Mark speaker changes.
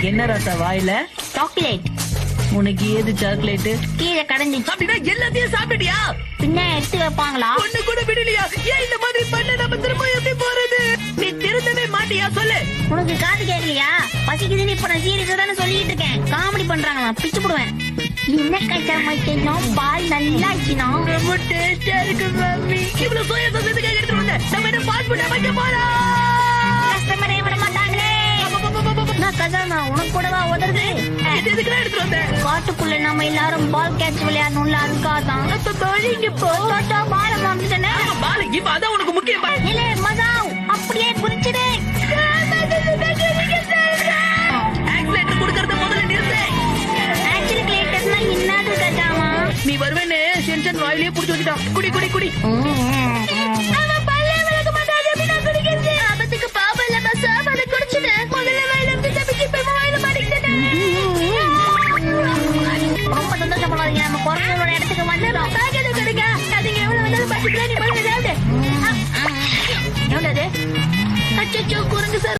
Speaker 1: என்ன ராசா வாயில?
Speaker 2: சாக்லேட்.
Speaker 1: உனக்கு ஏது சாக்லேட்?
Speaker 2: கீழே கடந்துச்சு.
Speaker 1: அப்படின்னா எல்லாத்தையும் சாப்பிட்டியா?
Speaker 2: பின்ன எடுத்து வைப்பாங்களா?
Speaker 1: ஒண்ணு கூட விடலையா? ஏன் இந்த மாதிரி பண்ண? நம்ம திரும்ப எப்படி போறது? நீ திருந்தவே மாட்டியா? சொல்லு.
Speaker 2: உனக்கு காது கேட்கலையா? பசிக்குதுன்னு இப்ப நான் சீரியஸா தானே சொல்லிட்டு இருக்கேன். காமெடி பண்றாங்களா? பிச்சு போடுவேன். என்ன கஷ்டமாயிட்டேன்னா பால் நல்லா ஆச்சுனா
Speaker 1: ரொம்ப டேஸ்டா இருக்கு மம்மி. இவ்வளவு சோயா சாஸ் எதுக்காக எடுத்துட்டு வந்த? நம்ம என்ன ஃபாஸ்ட் ஃபுட் வைக்க போறோம்?
Speaker 2: கஸ்டமரே விட மாட்டாங்களே. நான் கதானா உனக்கு கூடவா உதறது?
Speaker 1: இது எதுக்குலாம் எடுத்துட்டு வந்த?
Speaker 2: காட்டுக்குள்ள நம்ம எல்லாரும் பால் கேட்ச் விளையாடணும்ல, அதுக்காதான்.
Speaker 1: இங்க போ.
Speaker 2: பால வாங்கிட்டேனே.
Speaker 1: பால் இப்ப அதான் உனக்கு முக்கியம்.
Speaker 2: இல்ல மதாவ் அப்படியே புரிச்சுடு.
Speaker 1: ஆக்சிலேட்டர் கொடுக்கறத முதல்ல நிறுத்து.
Speaker 2: ஆக்சிலேட்டர்னா என்னது கதாமா?
Speaker 1: நீ வருவேன்னு சென்சன் வாயிலே புடிச்சு வச்சுட்டான். குடி குடி குடி.
Speaker 2: அவன் பல்லே விளக்க மாட்டாது. எப்படி நான் குடிக்கிறது? ஆபத்துக்கு பாவம் இல்லாம சாப்பாடு குடிச்சுடு. முதல்ல வாயில இருந்து தப்பிச்சு இப்ப வாயில மாட்டிக்கிட்டேன். ரொம்ப சந்தோஷப்படாதீங்க. நம்ம குரங்களோட இடத்துக்கு வந்துடும். பாக்கெட்டு கொடுங்க. அதுங்க எவ்வளவு வந்தாலும் பசிக்கிறேன். நீ முதல்ல ஏதாவது. எவ்வளவு? அச்சோ குரங்கு சார்.